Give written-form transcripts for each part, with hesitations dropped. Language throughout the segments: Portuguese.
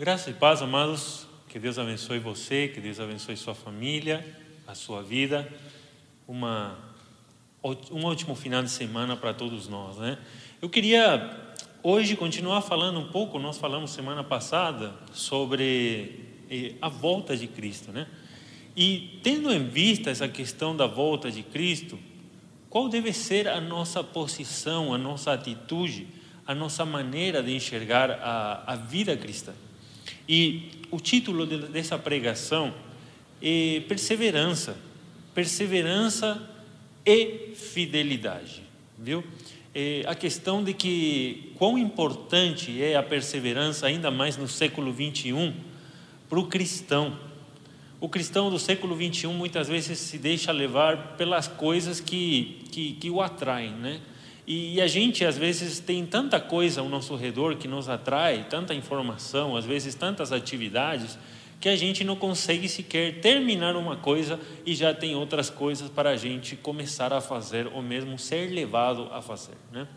Graça e paz, amados, que Deus abençoe você, que Deus abençoe sua família, a sua vida, um ótimo final de semana para todos nós, né? Eu queria hoje continuar falando um pouco, nós falamos semana passada sobre a volta de Cristo, né? E tendo em vista essa questão da volta de Cristo, qual deve ser a nossa posição, a nossa atitude, a nossa maneira de enxergar a vida cristã? E o título dessa pregação é perseverança e fidelidade, viu? A questão de que quão importante é a perseverança, ainda mais no século 21, para o cristão. O cristão do século 21 muitas vezes se deixa levar pelas coisas que o atraem, né? E a gente às vezes tem tanta coisa ao nosso redor que nos atrai, tanta informação, às vezes tantas atividades, que a gente não consegue sequer terminar uma coisa e já tem outras coisas para a gente começar a fazer ou mesmo ser levado a fazer, né?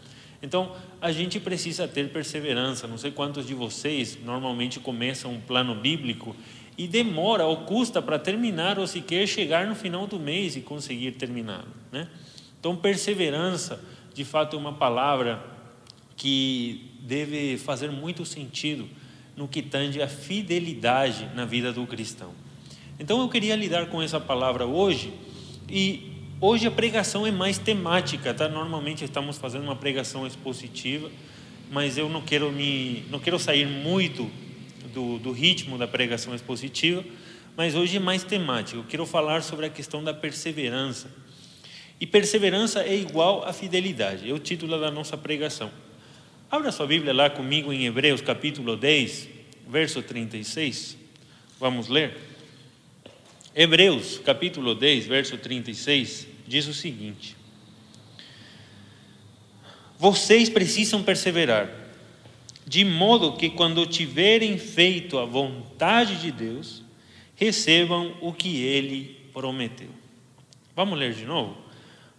Então a gente precisa ter perseverança. Não sei quantos de vocês normalmente começam um plano bíblico e demora ou custa para terminar ou sequer chegar no final do mês e conseguir terminar, né? Então perseverança de fato é uma palavra que deve fazer muito sentido no que tange a fidelidade na vida do cristão. Então eu queria lidar com essa palavra hoje, e hoje a pregação é mais temática, tá? Normalmente estamos fazendo uma pregação expositiva, mas eu não quero sair muito do ritmo da pregação expositiva, mas hoje é mais temático. Eu quero falar sobre a questão da perseverança. E perseverança é igual a fidelidade, é o título da nossa pregação. Abra sua Bíblia lá comigo em Hebreus capítulo 10, verso 36. Vamos ler? Hebreus capítulo 10, verso 36, diz o seguinte: vocês precisam perseverar, de modo que quando tiverem feito a vontade de Deus, recebam o que Ele prometeu. Vamos ler de novo?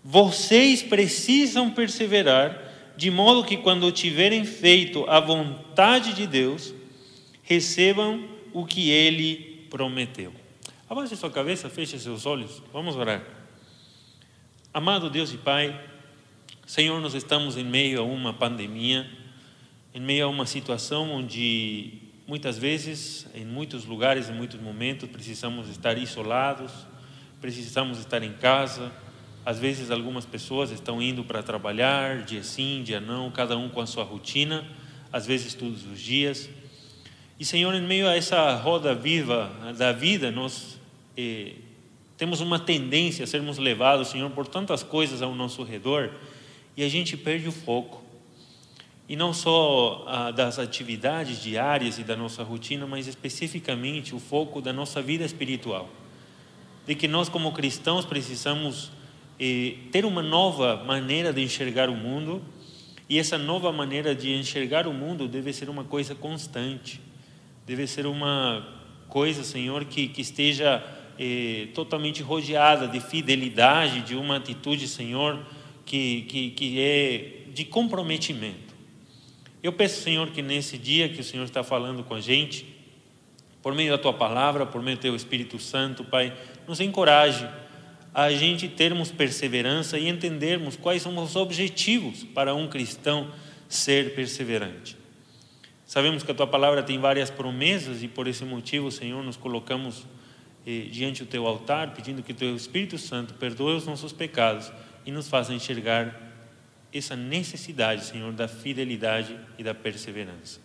Vocês precisam perseverar, de modo que quando tiverem feito a vontade de Deus, recebam o que Ele prometeu. Abaixe sua cabeça, feche seus olhos, vamos orar. Amado Deus e Pai, Senhor, nós estamos em meio a uma pandemia, em meio a uma situação onde muitas vezes, em muitos lugares, em muitos momentos, precisamos estar isolados, precisamos estar em casa. Às vezes algumas pessoas estão indo para trabalhar, dia sim, dia não, cada um com a sua rotina, às vezes todos os dias. E Senhor, em meio a essa roda viva da vida, nós temos uma tendência a sermos levados, Senhor, por tantas coisas ao nosso redor, e a gente perde o foco. E não só das atividades diárias e da nossa rotina, mas especificamente o foco da nossa vida espiritual. De que nós como cristãos precisamos ter uma nova maneira de enxergar o mundo, e essa nova maneira de enxergar o mundo deve ser uma coisa constante, deve ser uma coisa, Senhor, que esteja totalmente rodeada de fidelidade, de uma atitude, Senhor, que é de comprometimento. Eu peço, Senhor, que nesse dia que o Senhor está falando com a gente, por meio da Tua Palavra, por meio do Teu Espírito Santo, Pai, nos encoraje a gente termos perseverança e entendermos quais são os objetivos para um cristão ser perseverante. Sabemos que a Tua Palavra tem várias promessas e por esse motivo, Senhor, nos colocamos diante do Teu altar, pedindo que o Teu Espírito Santo perdoe os nossos pecados e nos faça enxergar essa necessidade, Senhor, da fidelidade e da perseverança.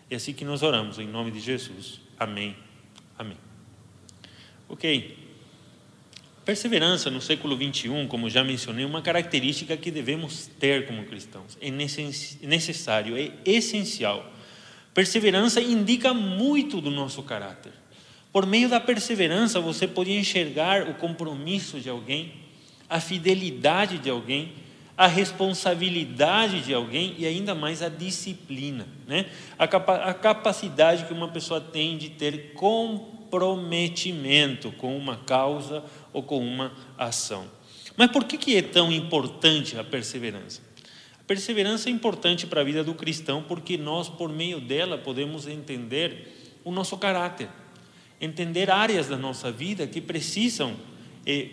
É assim que nós oramos, em nome de Jesus. Amém. Amém. Ok. Perseverança no século 21, como já mencionei, é uma característica que devemos ter como cristãos. É necessário, é essencial. Perseverança indica muito do nosso caráter. Por meio da perseverança, você pode enxergar o compromisso de alguém, a fidelidade de alguém, a responsabilidade de alguém e ainda mais a disciplina, né? A capacidade que uma pessoa tem de ter comprometimento com uma causa ou com uma ação. Mas por que é tão importante a perseverança? A perseverança é importante para a vida do cristão porque nós, por meio dela, podemos entender o nosso caráter, entender áreas da nossa vida que precisam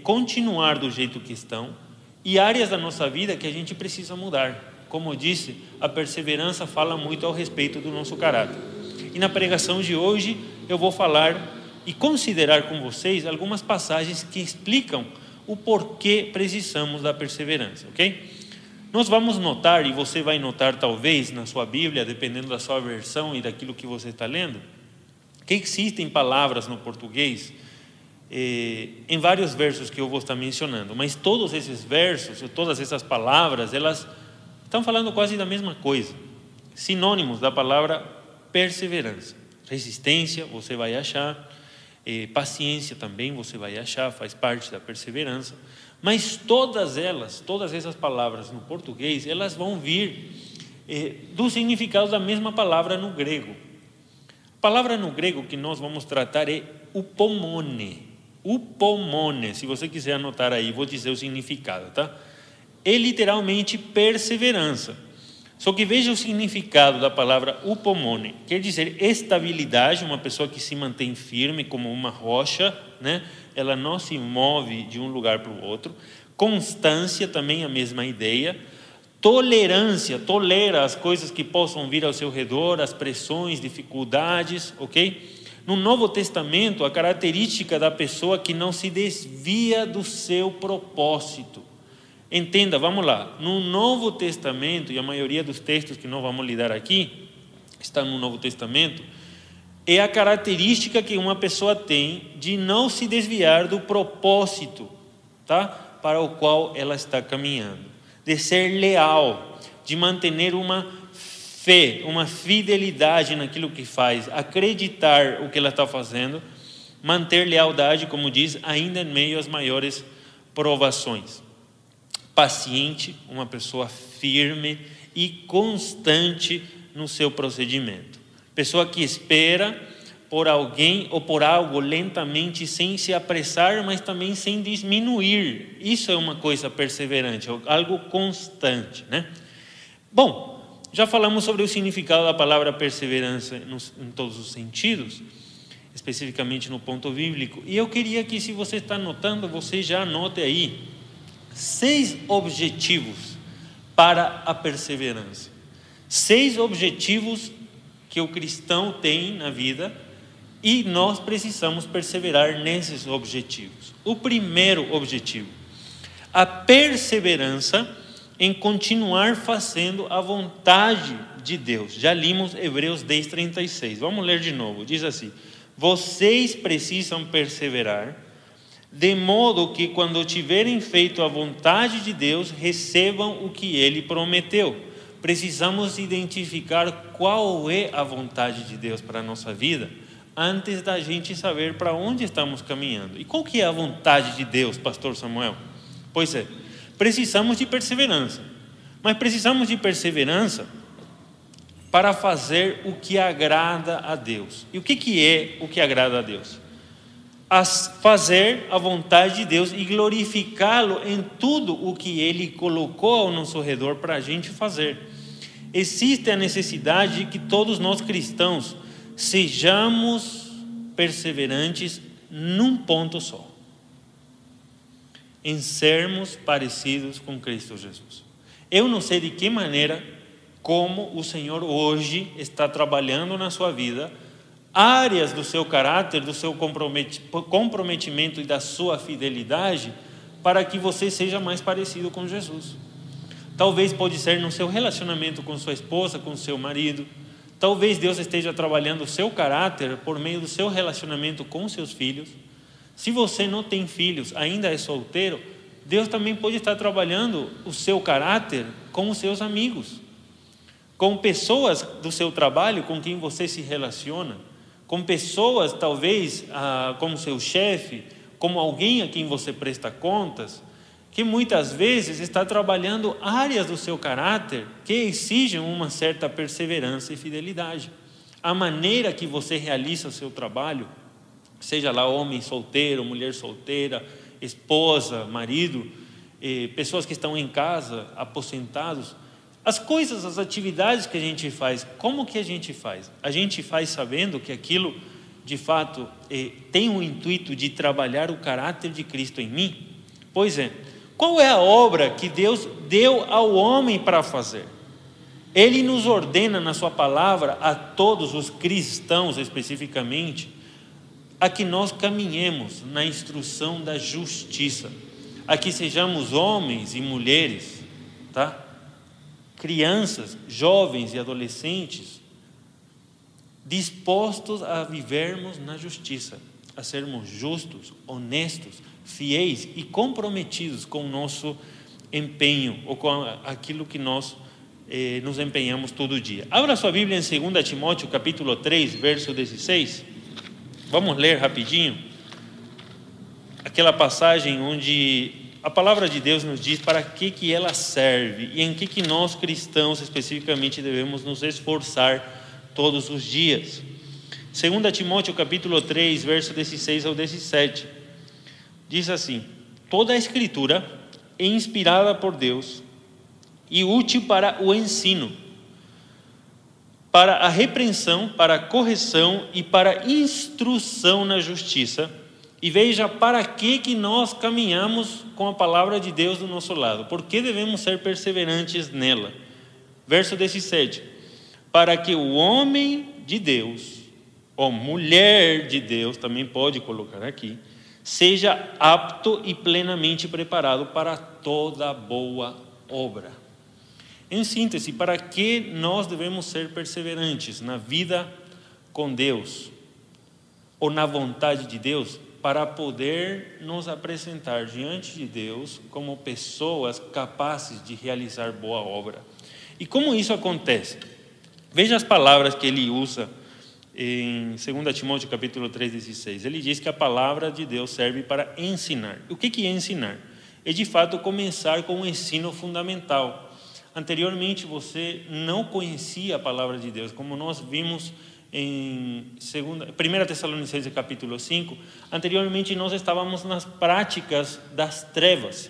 continuar do jeito que estão e áreas da nossa vida que a gente precisa mudar. Como eu disse, a perseverança fala muito ao respeito do nosso caráter. E na pregação de hoje eu vou falar e considerar com vocês algumas passagens que explicam o porquê precisamos da perseverança, ok? Nós vamos notar, e você vai notar talvez na sua Bíblia, dependendo da sua versão e daquilo que você está lendo, que existem palavras no português em vários versos que eu vou estar mencionando, mas todos esses versos, todas essas palavras, elas estão falando quase da mesma coisa, sinônimos da palavra perseverança. Resistência você vai achar, paciência também você vai achar, faz parte da perseverança, mas todas essas palavras no português, elas vão vir do significado da mesma palavra no grego. A palavra no grego que nós vamos tratar é upomone. Upomone, se você quiser anotar aí, vou dizer o significado, tá? É literalmente perseverança. Só que veja o significado da palavra upomone. Quer dizer estabilidade, uma pessoa que se mantém firme como uma rocha, né? Ela não se move de um lugar para o outro. Constância, também a mesma ideia. Tolerância, tolera as coisas que possam vir ao seu redor, as pressões, dificuldades, ok? No Novo Testamento, a característica da pessoa que não se desvia do seu propósito. Entenda, vamos lá, no Novo Testamento, e a maioria dos textos que nós vamos lidar aqui, está no Novo Testamento, é a característica que uma pessoa tem de não se desviar do propósito, tá? Para o qual ela está caminhando, de ser leal, de manter uma fé, uma fidelidade naquilo que faz, acreditar o que ela está fazendo, manter lealdade, como diz, ainda em meio às maiores provações. Paciente, uma pessoa firme e constante no seu procedimento. Pessoa que espera por alguém ou por algo lentamente, sem se apressar, mas também sem diminuir. Isso é uma coisa perseverante, algo constante, né? Bom, já falamos sobre o significado da palavra perseverança em todos os sentidos, especificamente no ponto bíblico. E eu queria que, se você está anotando, você já anote aí 6 objetivos para a perseverança. 6 objetivos que o cristão tem na vida e nós precisamos perseverar nesses objetivos. O primeiro objetivo, a perseverança em continuar fazendo a vontade de Deus. Já limos Hebreus 10:36. Vamos ler de novo. Diz assim: vocês precisam perseverar, de modo que quando tiverem feito a vontade de Deus, recebam o que Ele prometeu. Precisamos identificar qual é a vontade de Deus para a nossa vida, antes da gente saber para onde estamos caminhando. E qual que é a vontade de Deus, pastor Samuel? Pois é, precisamos de perseverança, mas precisamos de perseverança para fazer o que agrada a Deus. E o que é o que agrada a Deus? Fazer a vontade de Deus e glorificá-lo em tudo o que Ele colocou ao nosso redor para a gente fazer. Existe a necessidade de que todos nós cristãos sejamos perseverantes num ponto só, em sermos parecidos com Cristo Jesus. Eu não sei de que maneira, como o Senhor hoje está trabalhando na sua vida, áreas do seu caráter, do seu comprometimento e da sua fidelidade, para que você seja mais parecido com Jesus. Talvez pode ser no seu relacionamento com sua esposa, com seu marido. Talvez Deus esteja trabalhando o seu caráter por meio do seu relacionamento com seus filhos. Se você não tem filhos, ainda é solteiro, Deus também pode estar trabalhando o seu caráter com os seus amigos, com pessoas do seu trabalho com quem você se relaciona, com pessoas talvez como seu chefe, como alguém a quem você presta contas, que muitas vezes está trabalhando áreas do seu caráter que exigem uma certa perseverança e fidelidade. A maneira que você realiza o seu trabalho, seja lá homem solteiro, mulher solteira, esposa, marido, pessoas que estão em casa, aposentados, As coisas, as atividades que a gente faz, como que a gente faz? A gente faz sabendo que aquilo, de fato, tem o intuito de trabalhar o caráter de Cristo em mim? Pois é. Qual é a obra que Deus deu ao homem para fazer? Ele nos ordena na sua palavra, a todos os cristãos especificamente, a que nós caminhemos na instrução da justiça, a que sejamos homens e mulheres, tá? Crianças, jovens e adolescentes, dispostos a vivermos na justiça, a sermos justos, honestos, fiéis e comprometidos com o nosso empenho, ou com aquilo que nós nos empenhamos todo dia. Abra sua Bíblia em 2 Timóteo capítulo 3, verso 16. Vamos ler rapidinho aquela passagem onde a palavra de Deus nos diz para que ela serve e em que nós cristãos especificamente devemos nos esforçar todos os dias. 2 Timóteo capítulo 3, verso 16 ao 17, diz assim: toda a escritura é inspirada por Deus e útil para o ensino, para a repreensão, para a correção e para a instrução na justiça. E veja para que nós caminhamos com a palavra de Deus do nosso lado, porque devemos ser perseverantes nela. Verso 17: para que o homem de Deus, ou mulher de Deus, também pode colocar aqui, seja apto e plenamente preparado para toda boa obra. Em síntese, para que nós devemos ser perseverantes na vida com Deus, ou na vontade de Deus, para poder nos apresentar diante de Deus como pessoas capazes de realizar boa obra. E como isso acontece? Veja as palavras que ele usa em 2 Timóteo capítulo 3,16. Ele diz que a palavra de Deus serve para ensinar. O que é ensinar? É de fato começar com um ensino fundamental. Anteriormente você não conhecia a palavra de Deus, como nós vimos em 1 Tessalonicenses capítulo 5, anteriormente nós estávamos nas práticas das trevas.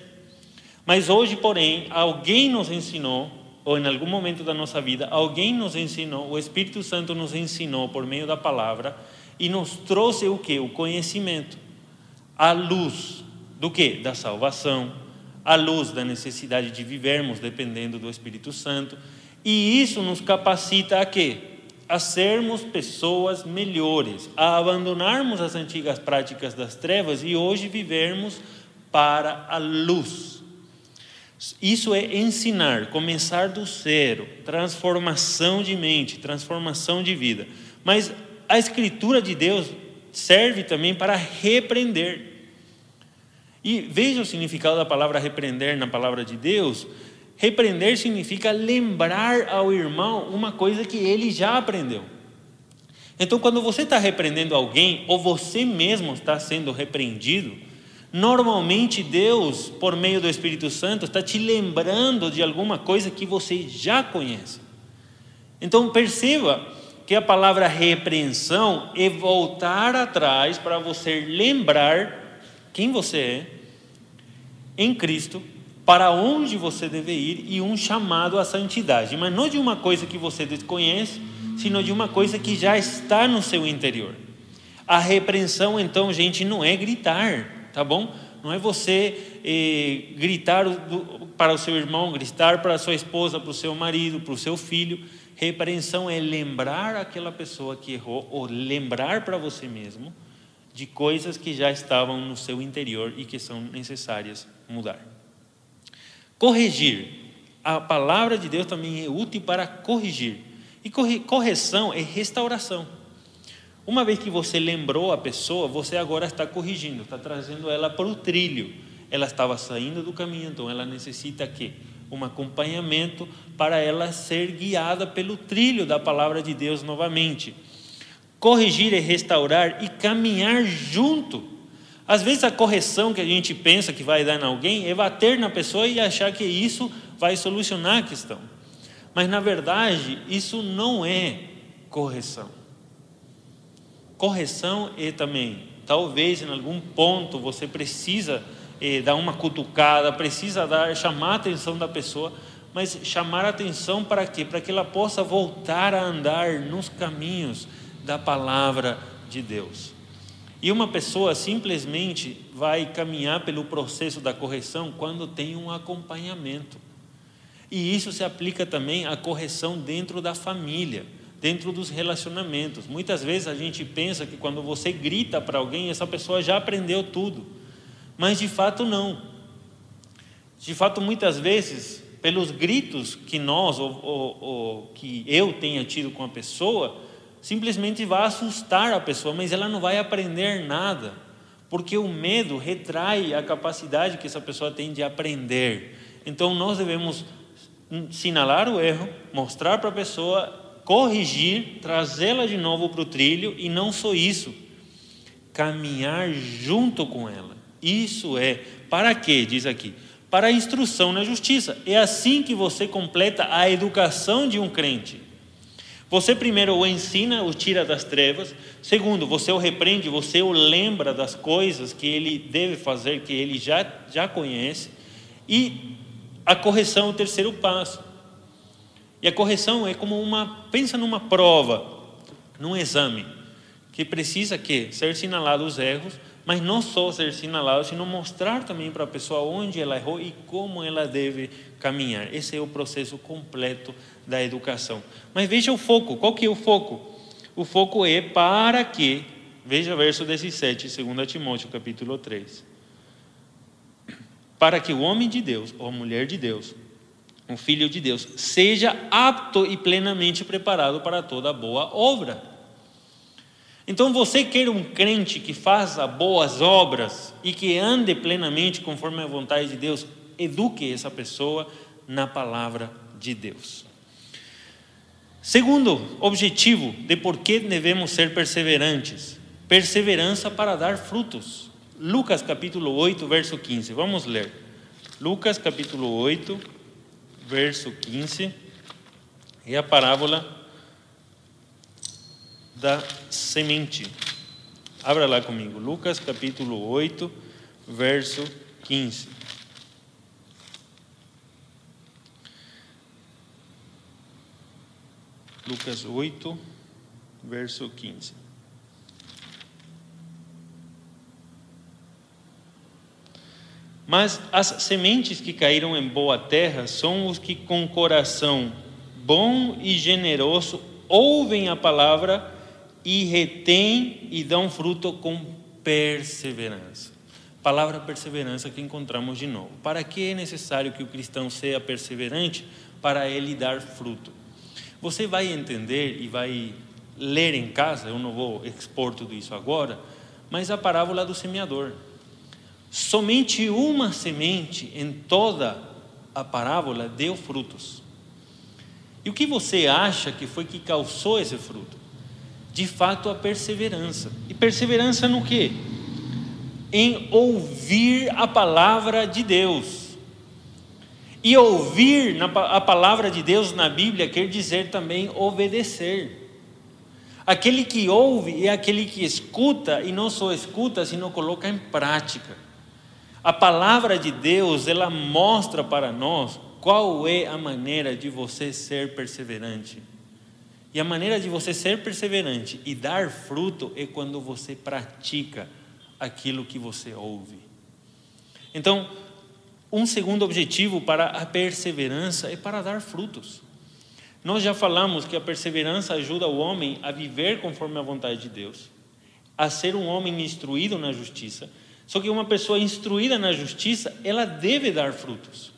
Mas hoje, porém, alguém nos ensinou, ou em algum momento da nossa vida, alguém nos ensinou, o Espírito Santo nos ensinou por meio da palavra e nos trouxe o quê? O conhecimento, a luz do quê? Da salvação, a luz da necessidade de vivermos dependendo do Espírito Santo, e isso nos capacita a quê? A sermos pessoas melhores, a abandonarmos as antigas práticas das trevas e hoje vivermos para a luz. Isso é ensinar, começar do zero, transformação de mente, transformação de vida. Mas a Escritura de Deus serve também para repreender. E veja o significado da palavra repreender na palavra de Deus. Repreender significa lembrar ao irmão uma coisa que ele já aprendeu. Então, quando você está repreendendo alguém, ou você mesmo está sendo repreendido, normalmente Deus, por meio do Espírito Santo, está te lembrando de alguma coisa que você já conhece. Então, perceba que a palavra repreensão é voltar atrás para você lembrar quem você é em Cristo, para onde você deve ir e um chamado à santidade, mas não de uma coisa que você desconhece, sino de uma coisa que já está no seu interior. A repreensão, então, gente, não é gritar, tá bom? Não é você gritar para o seu irmão, gritar para a sua esposa, para o seu marido, para o seu filho. Repreensão é lembrar aquela pessoa que errou, ou lembrar para você mesmo de coisas que já estavam no seu interior e que são necessárias mudar. Corrigir. A palavra de Deus também é útil para corrigir. E correção é restauração. Uma vez que você lembrou a pessoa, você agora está corrigindo, está trazendo ela para o trilho. Ela estava saindo do caminho, então ela necessita quê? Um acompanhamento para ela ser guiada pelo trilho da palavra de Deus novamente. Corrigir é restaurar e caminhar junto. Às vezes a correção que a gente pensa que vai dar em alguém é bater na pessoa e achar que isso vai solucionar a questão. Mas na verdade isso não é correção. Correção é também, talvez em algum ponto você precisa dar uma cutucada, precisa chamar a atenção da pessoa, mas chamar a atenção para quê? Para que ela possa voltar a andar nos caminhos da palavra de Deus. E uma pessoa simplesmente vai caminhar pelo processo da correção quando tem um acompanhamento. E isso se aplica também à correção dentro da família, dentro dos relacionamentos. Muitas vezes a gente pensa que quando você grita para alguém, essa pessoa já aprendeu tudo. Mas de fato não. De fato, muitas vezes, pelos gritos que nós ou que eu tenha tido com a pessoa, simplesmente vai assustar a pessoa, mas ela não vai aprender nada, porque o medo retrai a capacidade que essa pessoa tem de aprender. Então nós devemos sinalar o erro, mostrar para a pessoa, corrigir, trazê-la de novo para o trilho, e não só isso, caminhar junto com ela. Isso é, para quê? Diz aqui, para a instrução na justiça. É assim que você completa a educação de um crente. Você primeiro o ensina, o tira das trevas. Segundo, você o repreende, você o lembra das coisas que ele deve fazer, que ele já conhece. E a correção é o terceiro passo. E a correção é como pensa numa prova, num exame, que precisa ser sinalado os erros, mas não só ser sinalado, sino mostrar também para a pessoa onde ela errou e como ela deve caminhar. Esse é o processo completo da educação. Mas veja o foco. Qual que é o foco? O foco é para que, veja verso 17, 2 Timóteo capítulo 3. Para que o homem de Deus, ou a mulher de Deus, o filho de Deus, seja apto e plenamente preparado para toda boa obra. Então você quer um crente que faça boas obras e que ande plenamente conforme a vontade de Deus, eduque essa pessoa na palavra de Deus. Segundo objetivo de por que devemos ser perseverantes: perseverança para dar frutos. Lucas capítulo 8, verso 15, vamos ler. Lucas capítulo 8, verso 15, é a parábola da semente. Abra lá comigo, Lucas capítulo 8, verso 15. Lucas 8, verso 15. Mas as sementes que caíram em boa terra são os que com coração bom e generoso ouvem a palavra e retêm e dão fruto com perseverança. Palavra perseverança que encontramos de novo. Para que é necessário que o cristão seja perseverante? Para ele dar fruto. Você vai entender e vai ler em casa, eu não vou expor tudo isso agora, mas a parábola do semeador. Somente uma semente em toda a parábola deu frutos. E o que você acha que foi que causou esse fruto? De fato, a perseverança. E perseverança no quê? Em ouvir a palavra de Deus. E ouvir a palavra de Deus na Bíblia quer dizer também obedecer. Aquele que ouve é aquele que escuta, e não só escuta, sino coloca em prática. A palavra de Deus, ela mostra para nós qual é a maneira de você ser perseverante. E a maneira de você ser perseverante e dar fruto é quando você pratica aquilo que você ouve. Então, um segundo objetivo para a perseverança é para dar frutos. Nós já falamos que a perseverança ajuda o homem a viver conforme a vontade de Deus, a ser um homem instruído na justiça. Só que uma pessoa instruída na justiça, ela deve dar frutos.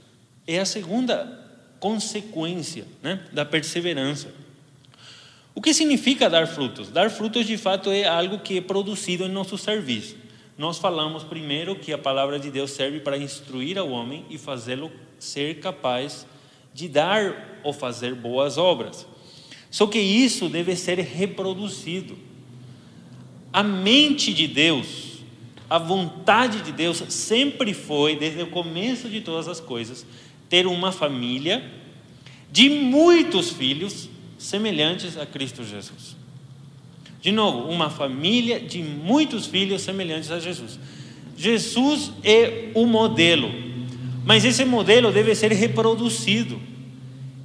É a segunda consequência, da perseverança. O que significa dar frutos? Dar frutos, de fato, é algo que é produzido em nosso serviço. Nós falamos primeiro que a palavra de Deus serve para instruir ao homem e fazê-lo ser capaz de dar ou fazer boas obras. Só que isso deve ser reproduzido. A mente de Deus, a vontade de Deus sempre foi, desde o começo de todas as coisas, ter uma família de muitos filhos semelhantes a Cristo Jesus. De novo, uma família de muitos filhos semelhantes a Jesus. Jesus é o modelo, mas esse modelo deve ser reproduzido.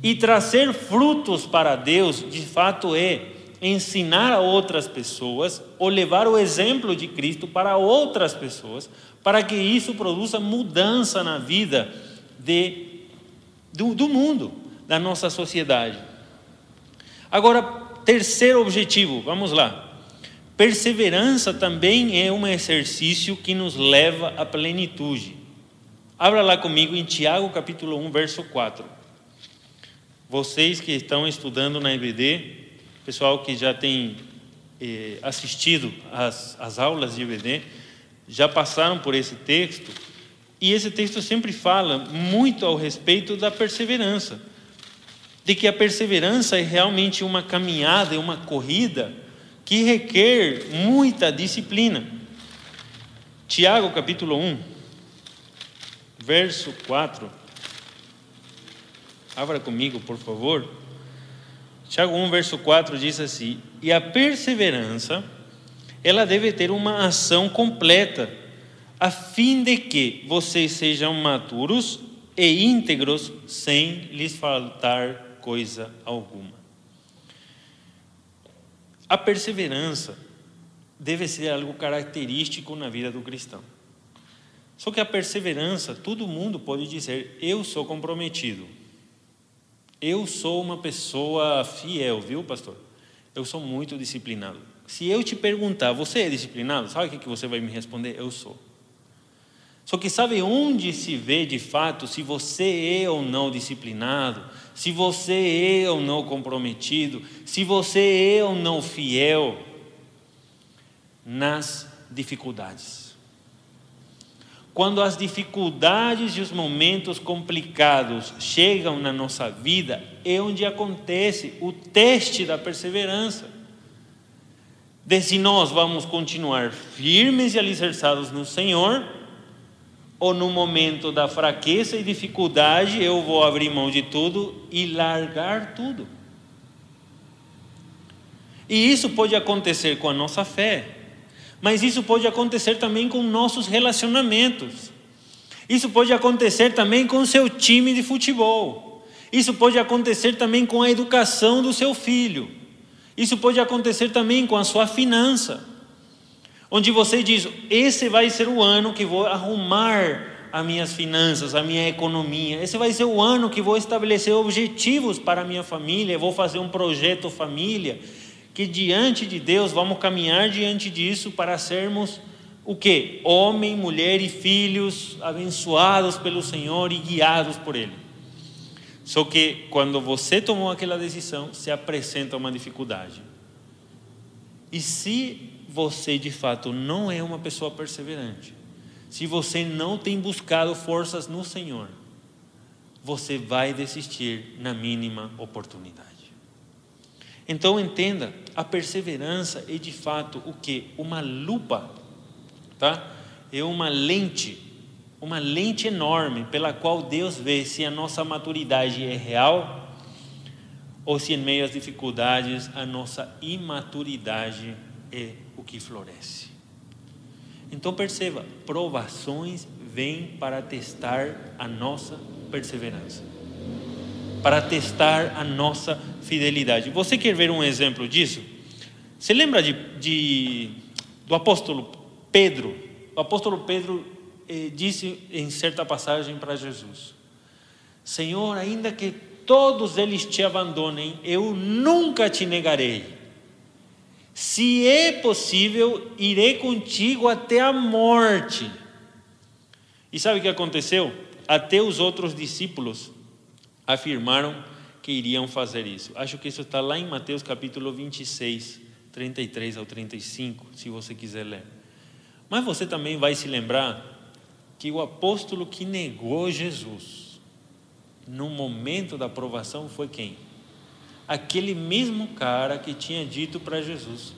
E trazer frutos para Deus, de fato, é ensinar a outras pessoas ou levar o exemplo de Cristo para outras pessoas, para que isso produza mudança na vida do mundo, da nossa sociedade. Agora, terceiro objetivo, vamos lá. Perseverança também é um exercício que nos leva à plenitude. Abra lá comigo em Tiago capítulo 1, verso 4. Vocês que estão estudando na EBD, pessoal que já tem assistido às aulas de EBD, já passaram por esse texto, e esse texto sempre fala muito ao respeito da perseverança, de que a perseverança é realmente uma caminhada, é uma corrida que requer muita disciplina. Tiago capítulo 1, verso 4. Abra comigo, por favor. Tiago 1, verso 4 diz assim: e a perseverança, ela deve ter uma ação completa, a fim de que vocês sejam maduros e íntegros, sem lhes faltar coisa alguma. A perseverança deve ser algo característico na vida do cristão. Só que a perseverança, todo mundo pode dizer: eu sou comprometido, eu sou uma pessoa fiel, viu, pastor? Eu sou muito disciplinado. Se eu te perguntar, você é disciplinado? Sabe o que você vai me responder? Eu sou. Só que sabe onde se vê de fato se você é ou não disciplinado, se você é ou não comprometido, se você é ou não fiel? Nas dificuldades. Quando as dificuldades e os momentos complicados chegam na nossa vida, é onde acontece o teste da perseverança. De se nós vamos continuar firmes e alicerçados no Senhor, ou no momento da fraqueza e dificuldade eu vou abrir mão de tudo e largar tudo. E isso pode acontecer com a nossa fé, mas isso pode acontecer também com nossos relacionamentos. Isso pode acontecer também com o seu time de futebol. Isso pode acontecer também com a educação do seu filho. Isso pode acontecer também com a sua finança, onde você diz: esse vai ser o ano que vou arrumar as minhas finanças, a minha economia. Esse vai ser o ano que vou estabelecer objetivos para a minha família, vou fazer um projeto família, que diante de Deus vamos caminhar diante disso para sermos o quê? Homem, mulher e filhos abençoados pelo Senhor e guiados por Ele. Só que quando você tomou aquela decisão, se apresenta uma dificuldade. E se você de fato não é uma pessoa perseverante, se você não tem buscado forças no Senhor, você vai desistir na mínima oportunidade. Então entenda, a perseverança é de fato o quê? Uma lupa, tá? É uma lente enorme pela qual Deus vê se a nossa maturidade é real ou se em meio às dificuldades a nossa imaturidade é o que floresce. Então perceba, provações vêm para testar a nossa perseverança, para testar a nossa fidelidade. Você quer ver um exemplo disso? Você lembra do apóstolo Pedro? O apóstolo Pedro disse em certa passagem para Jesus: Senhor, ainda que todos eles te abandonem, eu nunca te negarei. Se é possível, irei contigo até a morte. E sabe o que aconteceu? Até os outros discípulos afirmaram que iriam fazer isso. Acho que isso está lá em Mateus capítulo 26, 33 ao 35, se você quiser ler. Mas você também vai se lembrar que o apóstolo que negou Jesus no momento da provação foi quem? Aquele mesmo cara que tinha dito para Jesus: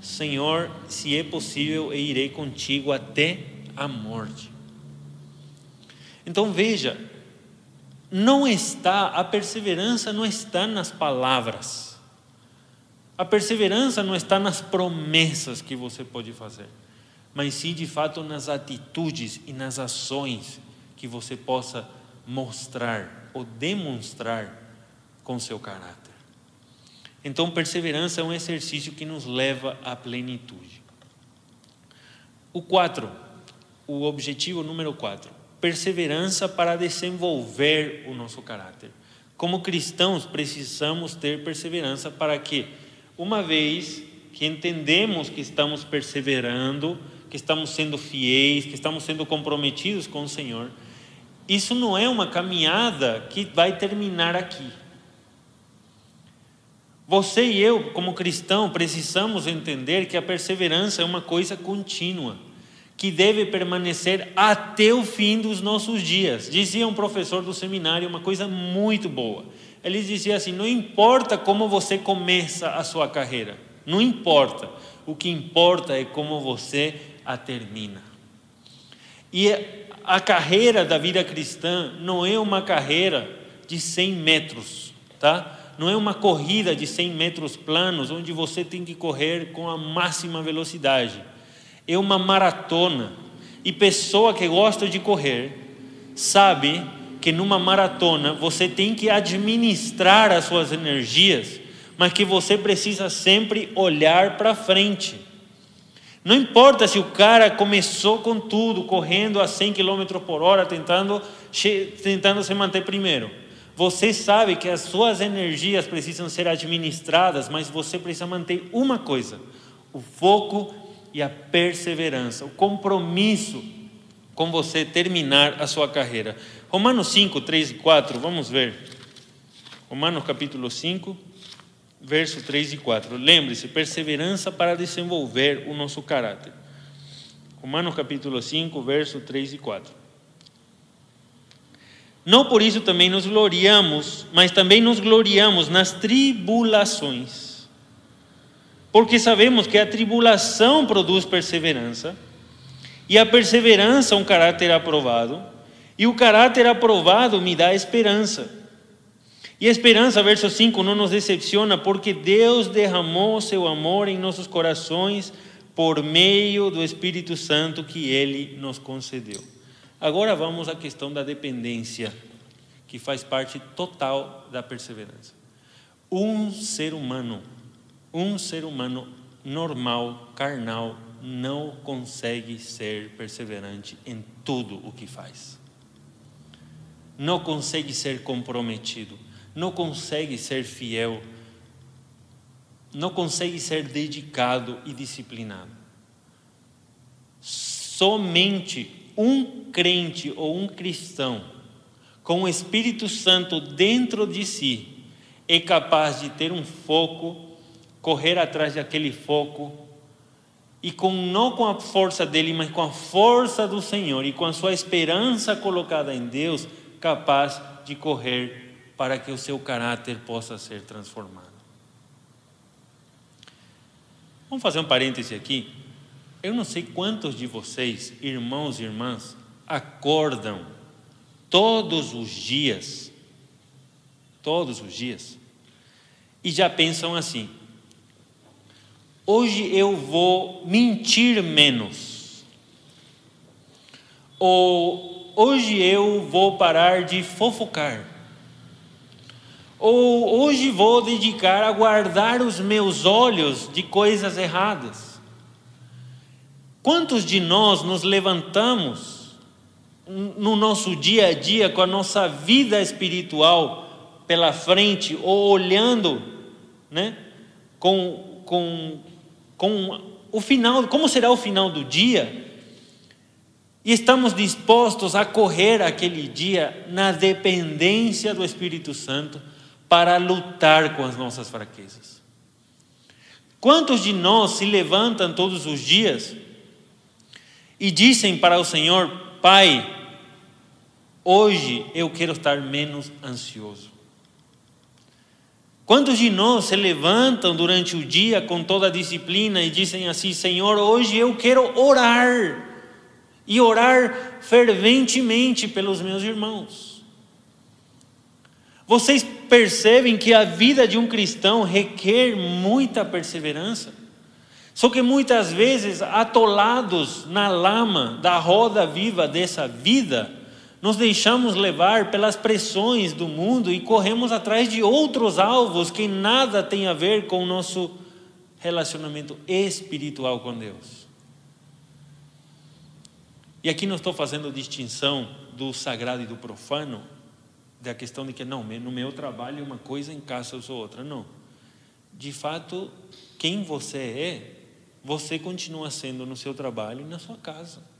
Senhor, se é possível, eu irei contigo até a morte. Então veja, a perseverança não está nas palavras, a perseverança não está nas promessas que você pode fazer, mas sim de fato nas atitudes e nas ações que você possa mostrar ou demonstrar com seu caráter. Então, perseverança é um exercício que nos leva à plenitude. O objetivo número 4, perseverança para desenvolver o nosso caráter. Como cristãos, precisamos ter perseverança para que, uma vez que entendemos que estamos perseverando, que estamos sendo fiéis, que estamos sendo comprometidos com o Senhor, isso não é uma caminhada que vai terminar aqui. Você e eu, como cristão, precisamos entender que a perseverança é uma coisa contínua, que deve permanecer até o fim dos nossos dias. Dizia um professor do seminário uma coisa muito boa. Ele dizia assim: não importa como você começa a sua carreira, não importa. O que importa é como você a termina. E a carreira da vida cristã não é uma carreira de 100 metros, tá? Não é uma corrida de 100 metros planos, onde você tem que correr com a máxima velocidade. É uma maratona. E pessoa que gosta de correr sabe que numa maratona você tem que administrar as suas energias, mas que você precisa sempre olhar para frente. Não importa se o cara começou com tudo, correndo a 100 km por hora, tentando se manter primeiro. Você sabe que as suas energias precisam ser administradas, mas você precisa manter uma coisa: o foco e a perseverança, o compromisso com você terminar a sua carreira. Romanos 5, 3 e 4, vamos ver. Romanos capítulo 5, verso 3 e 4. Lembre-se, perseverança para desenvolver o nosso caráter. Romanos capítulo 5, verso 3 e 4. Não por isso também nos gloriamos, mas também nos gloriamos nas tribulações, porque sabemos que a tribulação produz perseverança, e a perseverança um caráter aprovado, e o caráter aprovado me dá esperança. E a esperança, verso 5, não nos decepciona, porque Deus derramou seu amor em nossos corações por meio do Espírito Santo que Ele nos concedeu. Agora vamos à questão da dependência, que faz parte total da perseverança. Um ser humano normal, carnal, não consegue ser perseverante em tudo o que faz. Não consegue ser comprometido, não consegue ser fiel, não consegue ser dedicado e disciplinado. Somente um crente ou um cristão com o Espírito Santo dentro de si é capaz de ter um foco, correr atrás daquele foco e não com a força dele, mas com a força do Senhor e com a sua esperança colocada em Deus, capaz de correr para que o seu caráter possa ser transformado. Vamos fazer um parêntese aqui. Eu não sei quantos de vocês, irmãos e irmãs, acordam todos os dias, e já pensam assim: hoje eu vou mentir menos, ou hoje eu vou parar de fofocar, ou hoje vou dedicar a guardar os meus olhos de coisas erradas. Quantos de nós nos levantamos no nosso dia a dia com a nossa vida espiritual pela frente, ou olhando, né, com o final, como será o final do dia, e estamos dispostos a correr aquele dia na dependência do Espírito Santo para lutar com as nossas fraquezas? Quantos de nós se levantam todos os dias e dizem para o Senhor: Pai, hoje eu quero estar menos ansioso? Quantos de nós se levantam durante o dia com toda a disciplina e dizem assim: Senhor, hoje eu quero orar, e orar ferventemente pelos meus irmãos? Vocês percebem que a vida de um cristão requer muita perseverança? Só que muitas vezes, atolados na lama da roda viva dessa vida, Nos deixamos levar pelas pressões do mundo e corremos atrás de outros alvos que nada têm a ver com o nosso relacionamento espiritual com Deus. E aqui não estou fazendo distinção do sagrado e do profano, da questão de que não, no meu trabalho é uma coisa, em casa eu sou outra. Não. De fato, quem você é, você continua sendo no seu trabalho e na sua casa.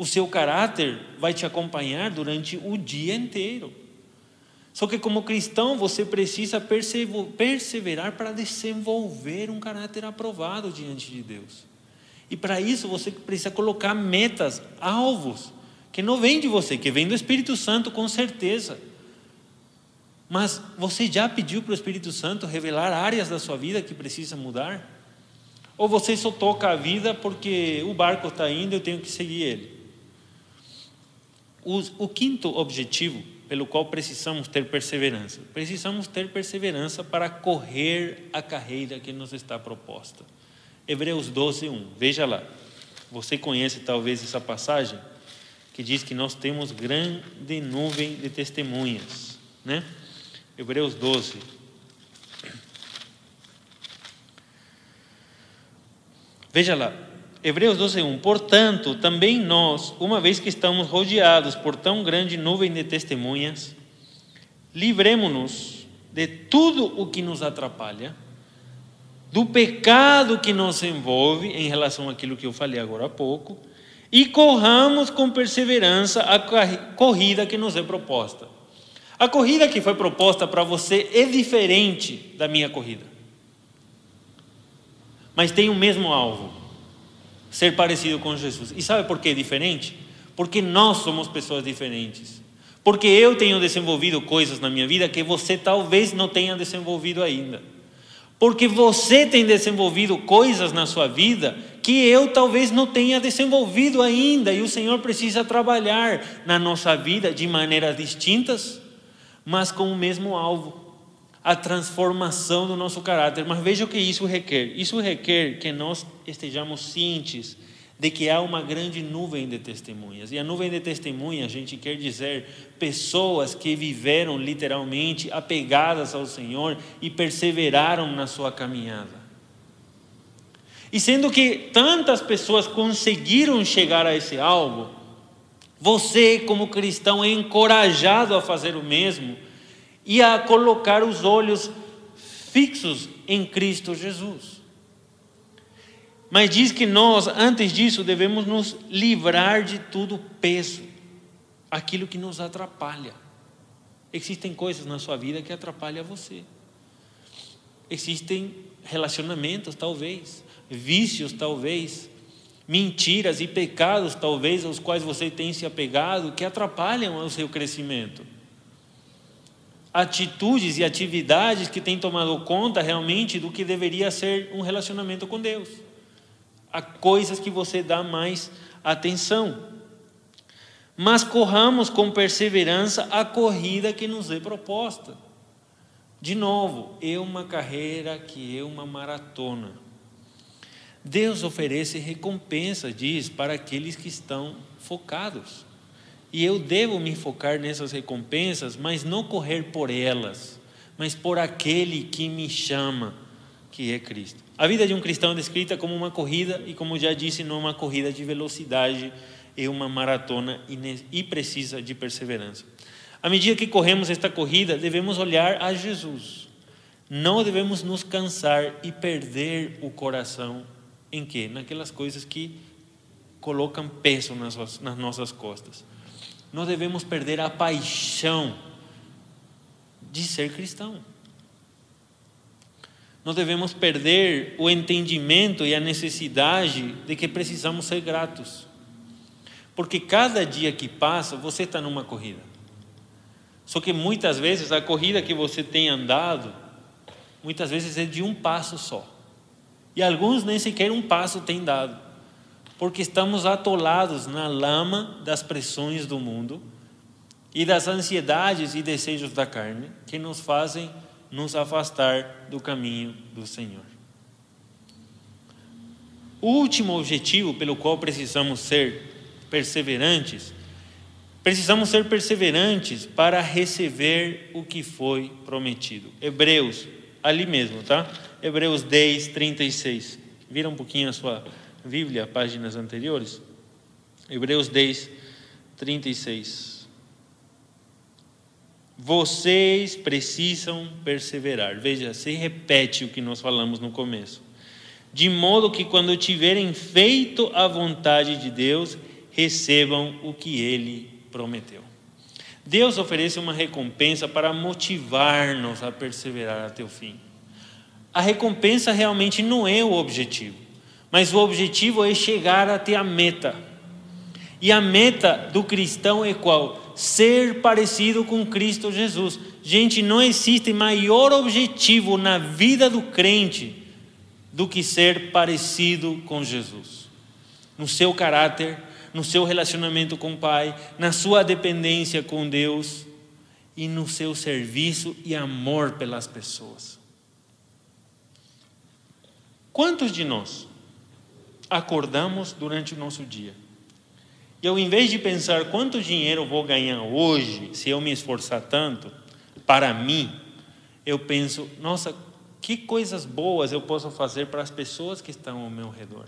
O seu caráter vai te acompanhar durante o dia inteiro. Só que como cristão você precisa perseverar para desenvolver um caráter aprovado diante de Deus. E para isso você precisa colocar metas, alvos, que não vêm de você, que vêm do Espírito Santo com certeza. Mas você já pediu para o Espírito Santo revelar áreas da sua vida que precisa mudar? Ou você só toca a vida porque o barco está indo e eu tenho que seguir ele? O quinto objetivo pelo qual precisamos ter perseverança. Precisamos ter perseverança para correr a carreira que nos está proposta. Hebreus 12:1. Veja lá. Você conhece talvez essa passagem que diz que nós temos grande nuvem de testemunhas, né? Hebreus 12. Veja lá. Hebreus 12:1. Portanto, também nós, uma vez que estamos rodeados por tão grande nuvem de testemunhas, livremo-nos de tudo o que nos atrapalha, do pecado que nos envolve, em relação àquilo que eu falei agora há pouco, e corramos com perseverança a corrida que nos é proposta. A corrida que foi proposta para você é diferente da minha corrida, mas tem o mesmo alvo: ser parecido com Jesus. E sabe por que é diferente? Porque nós somos pessoas diferentes. Porque eu tenho desenvolvido coisas na minha vida que você talvez não tenha desenvolvido ainda. Porque você tem desenvolvido coisas na sua vida que eu talvez não tenha desenvolvido ainda. E o Senhor precisa trabalhar na nossa vida de maneiras distintas, mas com o mesmo alvo: a transformação do nosso caráter. Mas veja o que isso requer. Isso requer que nós estejamos cientes de que há uma grande nuvem de testemunhas. E a nuvem de testemunhas, a gente quer dizer pessoas que viveram literalmente apegadas ao Senhor e perseveraram na sua caminhada. E sendo que tantas pessoas conseguiram chegar a esse alvo, você como cristão é encorajado a fazer o mesmo e a colocar os olhos fixos em Cristo Jesus. Mas diz que nós, antes disso, devemos nos livrar de todo peso, aquilo que nos atrapalha. Existem coisas na sua vida que atrapalham você. Existem relacionamentos, talvez, vícios, talvez, mentiras e pecados, talvez, aos quais você tem se apegado, que atrapalham o seu crescimento. Atitudes e atividades que têm tomado conta realmente do que deveria ser um relacionamento com Deus. Há coisas que você dá mais atenção. Mas corramos com perseverança a corrida que nos é proposta. De novo, é uma carreira que é uma maratona. Deus oferece recompensa, diz, para aqueles que estão focados. E eu devo me focar nessas recompensas, mas não correr por elas, mas por aquele que me chama, que é Cristo. A vida de um cristão é descrita como uma corrida, e como já disse, não é uma corrida de velocidade, é uma maratona e precisa de perseverança. À medida que corremos esta corrida, devemos olhar a Jesus. Não devemos nos cansar e perder o coração em quê? Naquelas coisas que colocam peso nas nossas costas. Não devemos perder a paixão de ser cristão. Não devemos perder o entendimento e a necessidade de que precisamos ser gratos. Porque cada dia que passa, você está numa corrida. Só que muitas vezes a corrida que você tem andado, muitas vezes é de um passo só. E alguns nem sequer um passo têm dado. Porque estamos atolados na lama das pressões do mundo e das ansiedades e desejos da carne que nos fazem nos afastar do caminho do Senhor. O último objetivo pelo qual precisamos ser perseverantes Precisamos ser perseverantes para receber o que foi prometido. Hebreus, ali mesmo, tá? Hebreus 10, 36. Vira um pouquinho a sua Bíblia, páginas anteriores. Hebreus 10, 36. Vocês precisam perseverar. Veja, se repete o que nós falamos no começo. De modo que quando tiverem feito a vontade de Deus, recebam o que Ele prometeu. Deus oferece uma recompensa para motivar-nos a perseverar até o fim. A recompensa realmente não é o objetivo, mas o objetivo é chegar até a meta. E a meta do cristão é qual? Ser parecido com Cristo Jesus. Gente, não existe maior objetivo na vida do crente do que ser parecido com Jesus. No seu caráter, no seu relacionamento com o Pai, na sua dependência com Deus e no seu serviço e amor pelas pessoas. Quantos de nós acordamos durante o nosso dia e ao invés de pensar quanto dinheiro vou ganhar hoje se eu me esforçar tanto para mim, eu penso, nossa, que coisas boas eu posso fazer para as pessoas que estão ao meu redor?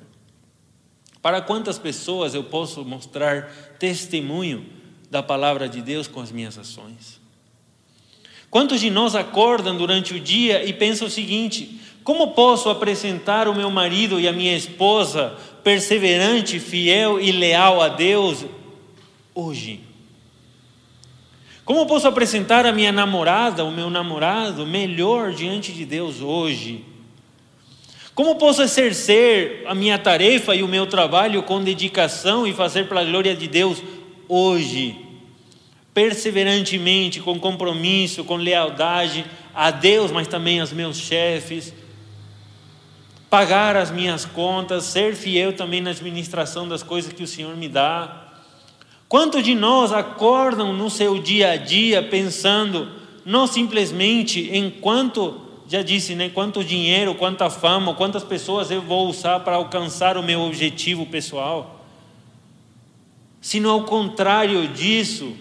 Para quantas pessoas eu posso mostrar testemunho da palavra de Deus com as minhas ações? Quantos de nós acordam durante o dia e pensam o seguinte: como posso apresentar o meu marido e a minha esposa perseverante, fiel e leal a Deus hoje? Como posso apresentar a minha namorada, o meu namorado melhor diante de Deus hoje? Como posso exercer a minha tarefa e o meu trabalho com dedicação e fazer para a glória de Deus hoje? Perseverantemente, com compromisso, com lealdade a Deus, mas também aos meus chefes. Pagar as minhas contas, ser fiel também na administração das coisas que o Senhor me dá. Quantos de nós acordam no seu dia a dia pensando, não simplesmente em quanto, já disse, né, quanto dinheiro, quanta fama, quantas pessoas eu vou usar para alcançar o meu objetivo pessoal, sino ao contrário disso,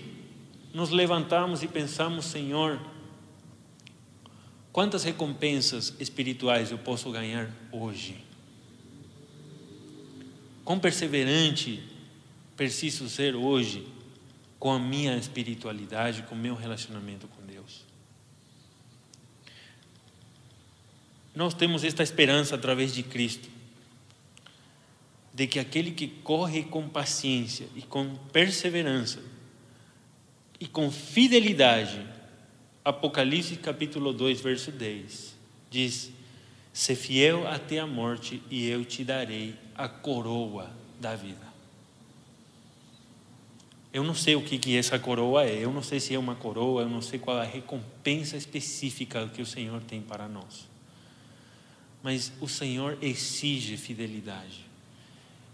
nos levantamos e pensamos, Senhor, quantas recompensas espirituais eu posso ganhar hoje? Quão perseverante preciso ser hoje com a minha espiritualidade, com o meu relacionamento com Deus? Nós temos esta esperança através de Cristo, de que aquele que corre com paciência e com perseverança e com fidelidade, Apocalipse capítulo 2, verso 10, diz: "Sê fiel até a morte e eu te darei a coroa da vida." Eu não sei o que essa coroa é, eu não sei se é uma coroa, eu não sei qual é a recompensa específica que o Senhor tem para nós. Mas o Senhor exige fidelidade.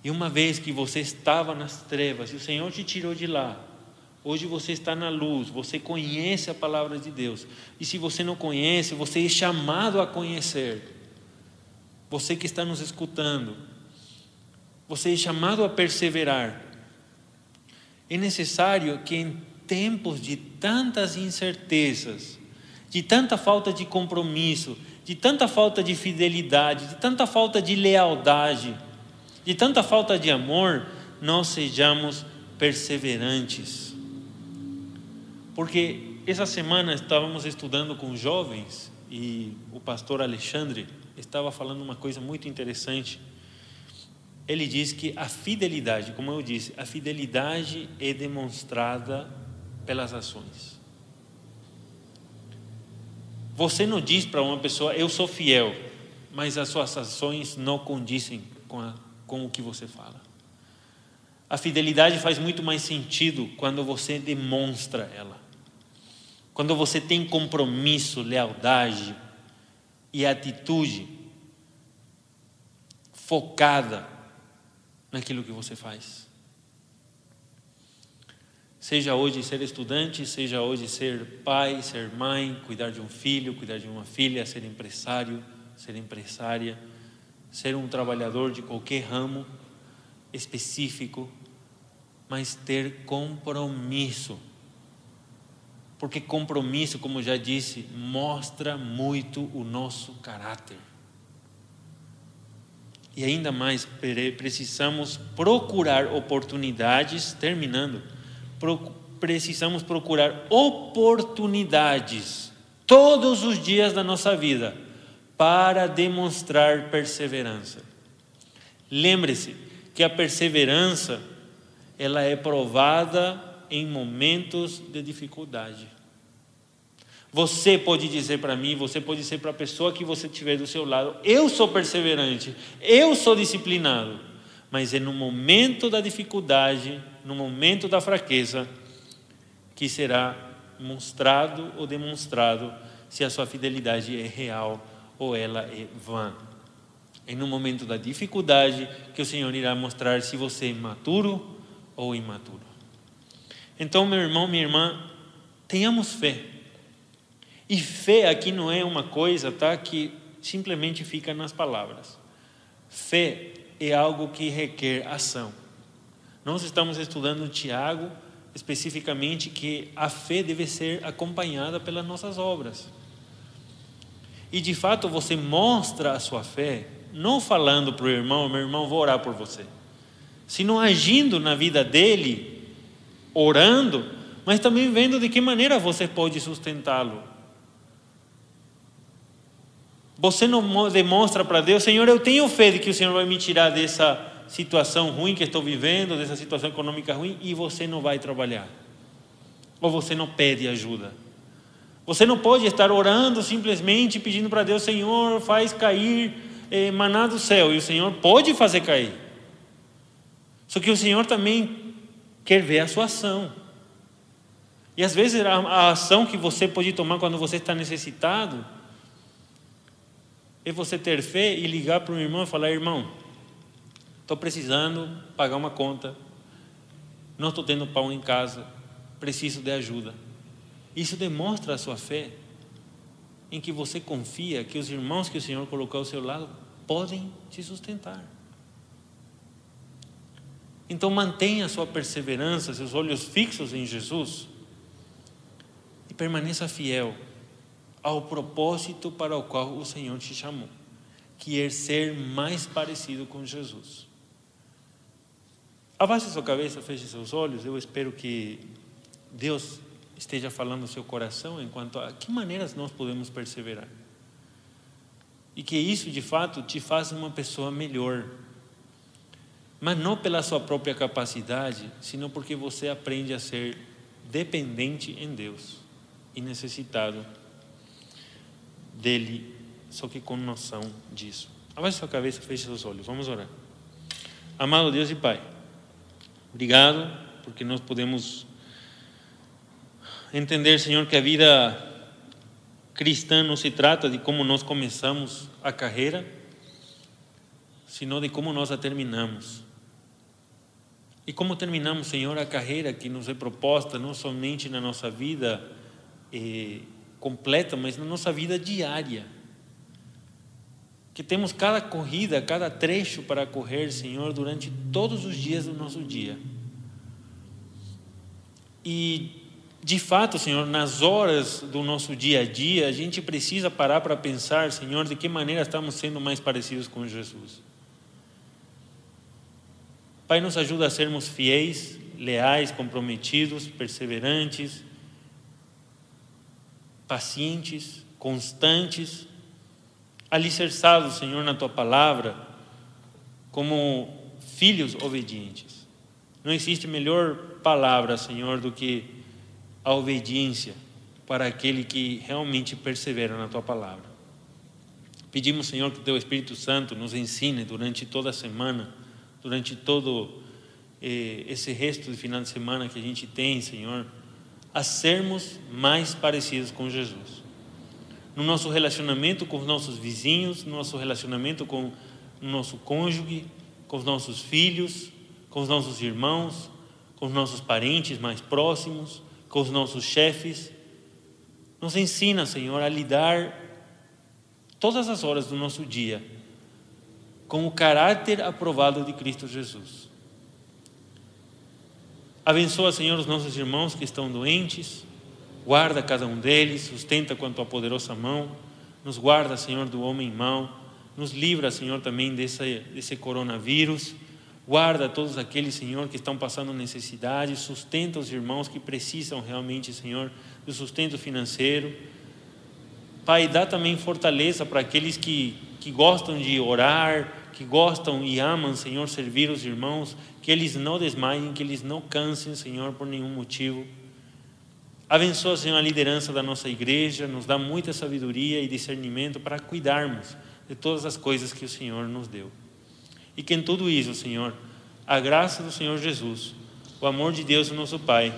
E uma vez que você estava nas trevas e o Senhor te tirou de lá, hoje você está na luz, você conhece a palavra de Deus. E se você não conhece, você é chamado a conhecer. Você que está nos escutando, você é chamado a perseverar. É necessário que em tempos de tantas incertezas, de tanta falta de compromisso, de tanta falta de fidelidade, de tanta falta de lealdade, de tanta falta de amor, nós sejamos perseverantes. Porque essa semana estávamos estudando com jovens e o pastor Alexandre estava falando uma coisa muito interessante. Ele diz que a fidelidade, como eu disse, a fidelidade é demonstrada pelas ações. Você não diz para uma pessoa, eu sou fiel, mas as suas ações não condizem com o que você fala. A fidelidade faz muito mais sentido quando você demonstra ela. Quando você tem compromisso, lealdade e atitude focada naquilo que você faz. Seja hoje ser estudante, seja hoje ser pai, ser mãe, cuidar de um filho, cuidar de uma filha, ser empresário, ser empresária, ser um trabalhador de qualquer ramo específico. mas ter compromisso. Porque compromisso, como já disse, mostra muito o nosso caráter. E ainda mais, precisamos procurar oportunidades, terminando, precisamos procurar oportunidades todos os dias da nossa vida para demonstrar perseverança. Lembre-se que a perseverança, ela é provada em momentos de dificuldade. Você pode dizer para mim, você pode dizer para a pessoa que você tiver do seu lado: eu sou perseverante, eu sou disciplinado. Mas é no momento da dificuldade, no momento da fraqueza, que será mostrado ou demonstrado se a sua fidelidade é real ou ela é vã. É no momento da dificuldade que o Senhor irá mostrar se você é maturo ou imaturo. Então, meu irmão, minha irmã, tenhamos fé. E fé aqui não é uma coisa, tá, que simplesmente fica nas palavras. Fé é algo que requer ação. Nós estamos estudando Tiago, especificamente, que a fé deve ser acompanhada pelas nossas obras. E de fato você mostra a sua fé, não falando para o irmão: meu irmão, vou orar por você, sino agindo na vida dele, orando, mas também vendo de que maneira você pode sustentá-lo. Você não demonstra para Deus: Senhor, eu tenho fé de que o Senhor vai me tirar dessa situação ruim que estou vivendo, dessa situação econômica ruim, e você não vai trabalhar, ou você não pede ajuda. Você não pode estar orando simplesmente pedindo para Deus: Senhor, faz cair maná do céu, e o Senhor pode fazer cair, só que o Senhor também quer ver a sua ação. E às vezes a ação que você pode tomar quando você está necessitado é você ter fé e ligar para um irmão e falar: irmão, estou precisando pagar uma conta, não estou tendo pão em casa, preciso de ajuda. Isso demonstra a sua fé, em que você confia que os irmãos que o Senhor colocou ao seu lado podem te sustentar. Então mantenha a sua perseverança, seus olhos fixos em Jesus, e permaneça fiel ao propósito para o qual o Senhor te chamou, que é ser mais parecido com Jesus. Abaixe sua cabeça, feche seus olhos. Eu espero que Deus esteja falando no seu coração enquanto a que maneiras nós podemos perseverar, e que isso de fato te faça uma pessoa melhor, mas não pela sua própria capacidade, sino porque você aprende a ser dependente em Deus e necessitado dele, só que com noção disso. Abaixe sua cabeça, feche seus olhos, vamos orar. Amado Deus e Pai, obrigado porque nós podemos entender, Senhor, que a vida cristã não se trata de como nós começamos a carreira, sino de como nós a terminamos. E como terminamos, Senhor, a carreira que nos é proposta, não somente na nossa vida completa, mas na nossa vida diária. Que temos cada corrida, cada trecho para correr, Senhor, durante todos os dias do nosso dia. E de fato, Senhor, nas horas do nosso dia a dia, a gente precisa parar para pensar, Senhor, de que maneira estamos sendo mais parecidos com Jesus. Pai, nos ajuda a sermos fiéis, leais, comprometidos, perseverantes, pacientes, constantes, alicerçados, Senhor, na Tua palavra, como filhos obedientes. Não existe melhor palavra, Senhor, do que a obediência para aquele que realmente persevera na Tua palavra. Pedimos, Senhor, que Teu Espírito Santo nos ensine durante toda a semana, durante todo esse resto de final de semana que a gente tem, Senhor, a sermos mais parecidos com Jesus. No nosso relacionamento com os nossos vizinhos, no nosso relacionamento com o nosso cônjuge, com os nossos filhos, com os nossos irmãos, com os nossos parentes mais próximos, com os nossos chefes. Nos ensina, Senhor, a lidar todas as horas do nosso dia com o caráter aprovado de Cristo Jesus. Abençoa, Senhor, os nossos irmãos que estão doentes. Guarda cada um deles, sustenta com a tua poderosa mão. Nos guarda, Senhor, do homem mau. Nos livra, Senhor, também desse coronavírus. Guarda todos aqueles, Senhor, que estão passando necessidade. Sustenta os irmãos que precisam realmente, Senhor, do sustento financeiro. Pai, dá também fortaleza para aqueles que gostam de orar, que gostam e amam, Senhor, servir os irmãos, que eles não desmaiem, que eles não cansem, Senhor, por nenhum motivo. Abençoa, Senhor, a liderança da nossa igreja, nos dá muita sabedoria e discernimento para cuidarmos de todas as coisas que o Senhor nos deu. E que em tudo isso, Senhor, a graça do Senhor Jesus, o amor de Deus, o nosso Pai,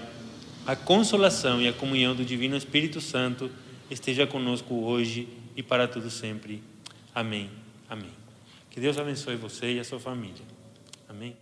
a consolação e a comunhão do Divino Espírito Santo esteja conosco hoje e para tudo sempre. Amém. Amém. Que Deus abençoe você e a sua família. Amém.